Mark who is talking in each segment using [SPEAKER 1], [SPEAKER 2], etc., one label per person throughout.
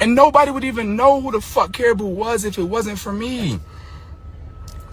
[SPEAKER 1] And nobody would even know who the fuck Karrahboo was if it wasn't for me.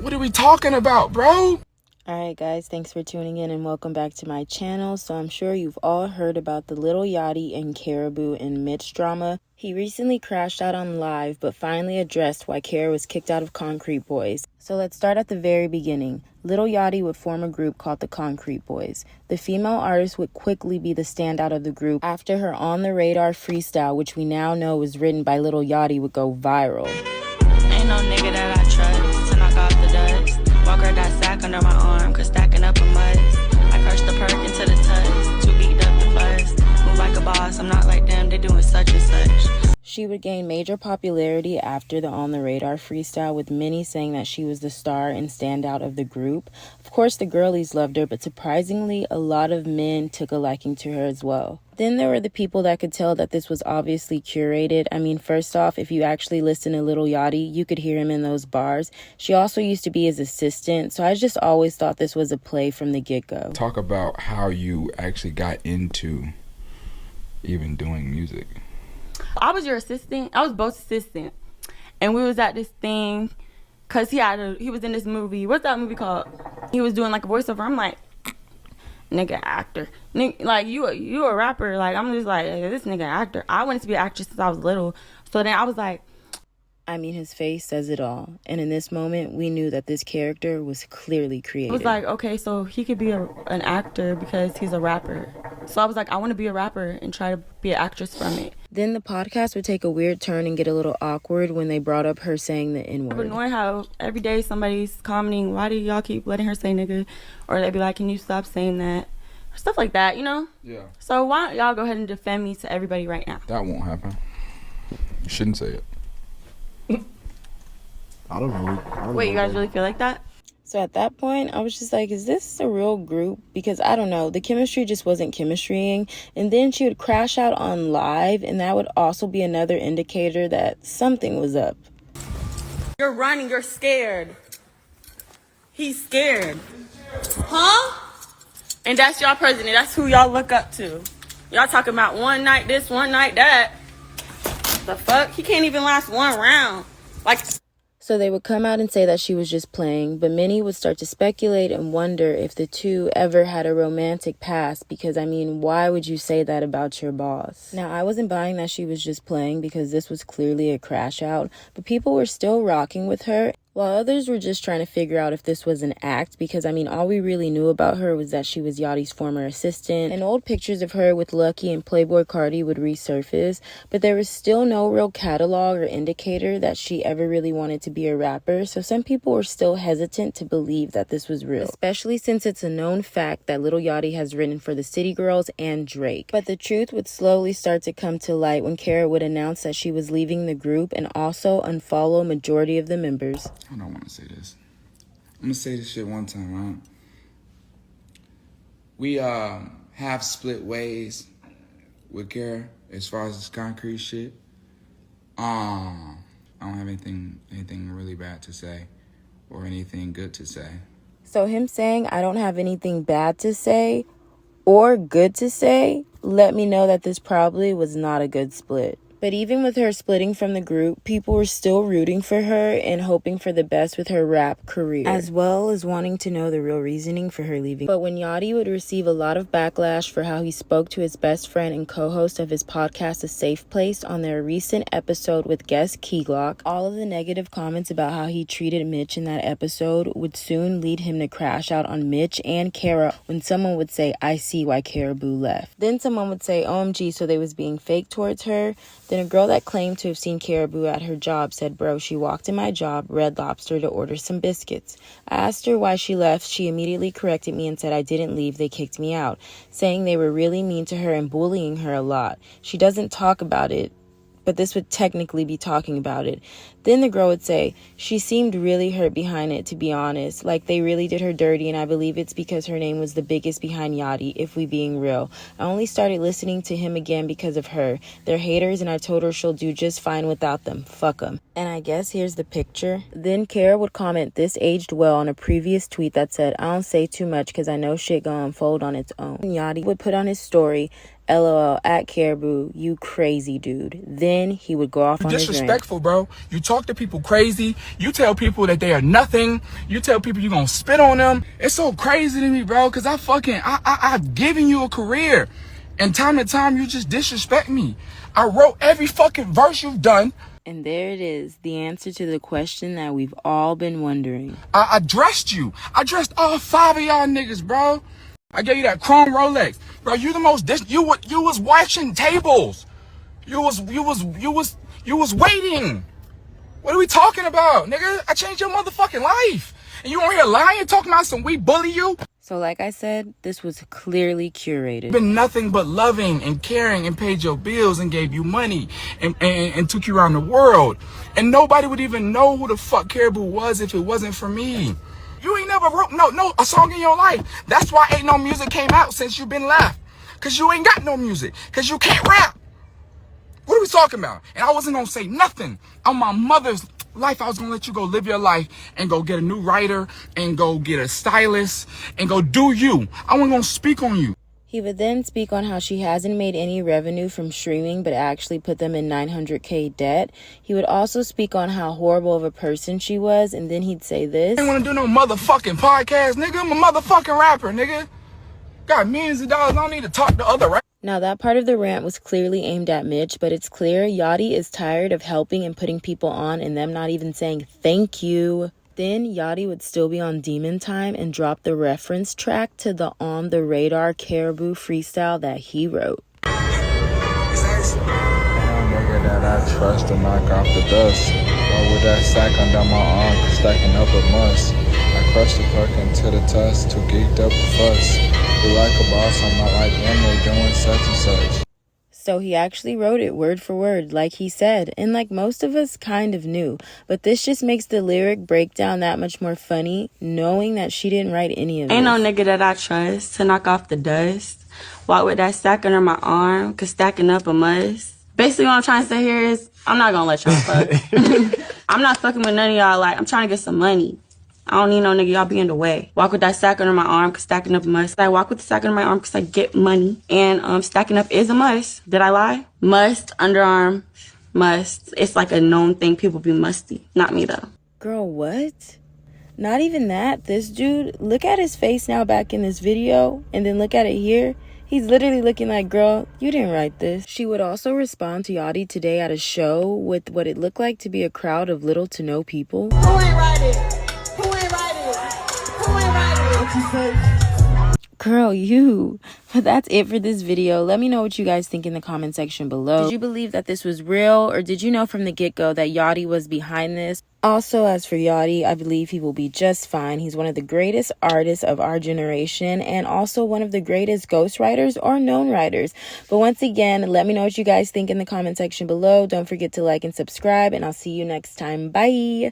[SPEAKER 1] What are we talking about, bro?
[SPEAKER 2] Alright guys, thanks for tuning in and welcome back to my channel. So I'm sure you've all heard about the Lil Yachty and Karrahboo and Mitch drama. He recently crashed out on Live, but finally addressed why Karrah was kicked out of Concrete Boys. So let's start at the very beginning. Lil Yachty would form a group called the Concrete Boys. The female artist would quickly be the standout of the group after her On the Radar freestyle, which we now know was written by Lil Yachty, would go viral.
[SPEAKER 3] Ain't no nigga that I trust to knock off the dust. Walker got sack under my arm, cause stacking up a must. I crushed the perk into the tuss, too beat up the fuss. Move like a boss, I'm not like them, they doing such and such.
[SPEAKER 2] She would gain major popularity after the On the Radar freestyle, with many saying that she was the star and standout of the group. Of course, the girlies loved her, but surprisingly, a lot of men took a liking to her as well. Then there were the people that could tell that this was obviously curated. I mean, first off, if you actually listen to Lil Yachty, you could hear him in those bars. She also used to be his assistant, so I just always thought this was a play from the get-go.
[SPEAKER 1] Talk about how you actually got into even doing music.
[SPEAKER 4] I was your assistant. I was both assistant, and we was at this thing, cause he was in this movie. What's that movie called? He was doing like a voiceover. I'm like, nigga actor, like you a rapper. Like I'm just like, hey, this nigga actor. I wanted to be an actress since I was little. So then I was like,
[SPEAKER 2] I mean, his face says it all. And in this moment, we knew that this character was clearly created.
[SPEAKER 4] I was like, okay, so he could be an actor because he's a rapper. So I was like, I want to be a rapper and try to be an actress from it.
[SPEAKER 2] Then the podcast would take a weird turn and get a little awkward when they brought up her saying the N-word.
[SPEAKER 4] I'm annoyed how every day somebody's commenting, why do y'all keep letting her say nigga? Or they'd be like, can you stop saying that? Stuff like that, you know?
[SPEAKER 1] Yeah.
[SPEAKER 4] So why don't y'all go ahead and defend me to everybody right now?
[SPEAKER 1] That won't happen. You shouldn't say it.
[SPEAKER 5] I don't know.
[SPEAKER 4] Wait, you guys really feel like that?
[SPEAKER 2] So at that point, I was just like, is this a real group? Because I don't know, the chemistry just wasn't chemistrying. And then she would crash out on Live, and that would also be another indicator that something was up.
[SPEAKER 4] You're running, you're scared. He's scared. Huh? And that's y'all president. That's who y'all look up to. Y'all talking about one night this, one night that. The fuck? He can't even last one round. Like...
[SPEAKER 2] So they would come out and say that she was just playing, but many would start to speculate and wonder if the two ever had a romantic past, because I mean, why would you say that about your boss? Now, I wasn't buying that she was just playing because this was clearly a crash out, but people were still rocking with her, while others were just trying to figure out if this was an act, because I mean, all we really knew about her was that she was Yachty's former assistant, and old pictures of her with Lucky and Playboy Cardi would resurface, but there was still no real catalog or indicator that she ever really wanted to be a rapper, so some people were still hesitant to believe that this was real, especially since it's a known fact that Lil Yachty has written for the City Girls and Drake. But the truth would slowly start to come to light when Karrah would announce that she was leaving the group and also unfollow majority of the members.
[SPEAKER 1] I don't want to say this. I'm going to say this shit one time, right? We have split ways with Karrah as far as this concrete shit. I don't have anything really bad to say or anything good to say.
[SPEAKER 2] So him saying I don't have anything bad to say or good to say let me know that this probably was not a good split. But even with her splitting from the group, people were still rooting for her and hoping for the best with her rap career, as well as wanting to know the real reasoning for her leaving. But when Yachty would receive a lot of backlash for how he spoke to his best friend and co-host of his podcast, A Safe Place, on their recent episode with guest Key Glock, all of the negative comments about how he treated Mitch in that episode would soon lead him to crash out on Mitch and Karrah when someone would say, I see why Karrahboo left. Then someone would say, OMG, so they was being fake towards her. Then a girl that claimed to have seen Karrahboo at her job said, bro, she walked in my job, Red Lobster, to order some biscuits. I asked her why she left. She immediately corrected me and said I didn't leave, they kicked me out, saying they were really mean to her and bullying her a lot. She doesn't talk about it, but this would technically be talking about it. Then the girl would say, she seemed really hurt behind it, to be honest. Like they really did her dirty, and I believe it's because her name was the biggest behind Yachty, if we being real. I only started listening to him again because of her. They're haters, and I told her she'll do just fine without them. Fuck them. And I guess here's the picture. Then Karrah would comment, this aged well, on a previous tweet that said, I don't say too much because I know shit gonna unfold on its own. Yachty would put on his story, LOL at Karrahboo, you crazy dude. Then he would go off on his rant.
[SPEAKER 1] Disrespectful, bro. You talk to people crazy. You tell people that they are nothing. You tell people you're gonna spit on them. It's so crazy to me, bro, because I've given you a career. And time to time, you just disrespect me. I wrote every fucking verse you've done.
[SPEAKER 2] And there it is, the answer to the question that we've all been wondering.
[SPEAKER 1] I dressed you. I dressed all 5 of y'all niggas, bro. I gave you that chrome Rolex, bro. You the most. You was washing tables. You was waiting. What are we talking about, nigga? I changed your motherfucking life, and you on here lying, talking about some we bully you.
[SPEAKER 2] So like I said, this was clearly curated.
[SPEAKER 1] Been nothing but loving and caring and paid your bills and gave you money and took you around the world. And nobody would even know who the fuck Karrahboo was if it wasn't for me. You ain't never wrote a song in your life. That's why ain't no music came out since you been left. Cause you ain't got no music. Cause you can't rap. What are we talking about? And I wasn't gonna say nothing. On my mother's life, I was gonna let you go live your life and go get a new writer and go get a stylist and go do you. I wasn't gonna speak on you.
[SPEAKER 2] He would then speak on how she hasn't made any revenue from streaming but actually put them in $900K debt. He would also speak on how horrible of a person she was, and then he'd say this.
[SPEAKER 1] I ain't wanna do no motherfucking podcast, nigga. I'm a motherfucking rapper, nigga. Got millions of dollars. I don't need to talk to other rappers.
[SPEAKER 2] Now that part of the rant was clearly aimed at Mitch, but it's clear Yachty is tired of helping and putting people on and them not even saying thank you. Then Yachty would still be on Demon Time and drop the reference track to the On the Radar Karrahboo freestyle that he wrote.
[SPEAKER 1] Nigga that I trust to knock off the dust. Or with that sack under my arm, stacking up a must. I crushed the perk into the tusk, too geeked up to fuss. You like a boss, I'm not like them, they doing such and such.
[SPEAKER 2] So he actually wrote it word for word, like he said, and like most of us kind of knew. But this just makes the lyric breakdown that much more funny, knowing that she didn't write any of it.
[SPEAKER 3] Ain't no nigga that I trust to knock off the dust. Walk with that sack under my arm, cause stacking up a must. Basically what I'm trying to say here is, I'm not gonna let y'all fuck. I'm not fucking with none of y'all, like, I'm trying to get some money. I don't need no nigga, y'all be in the way. Walk with that sack under my arm, cause stacking up a must. I walk with the sack under my arm cause I get money. And stacking up is a must. Did I lie? Must, underarm, must. It's like a known thing, people be musty. Not me though.
[SPEAKER 2] Girl, what? Not even that. This dude, look at his face now back in this video, and then look at it here. He's literally looking like, girl, you didn't write this. She would also respond to Yachty today at a show with what it looked like to be a crowd of little to no people.
[SPEAKER 5] Who ain't write it? Who ain't write it? Who ain't write it? What you say?
[SPEAKER 2] Girl, you. But that's it for this video. Let me know what you guys think in the comment section below. Did you believe that this was real, or did you know from the get-go that Yachty was behind this? Also, as for Yachty, I believe he will be just fine. He's one of the greatest artists of our generation and also one of the greatest ghostwriters or known writers. But once again, let me know what you guys think in the comment section below. Don't forget to like and subscribe, and I'll see you next time. Bye!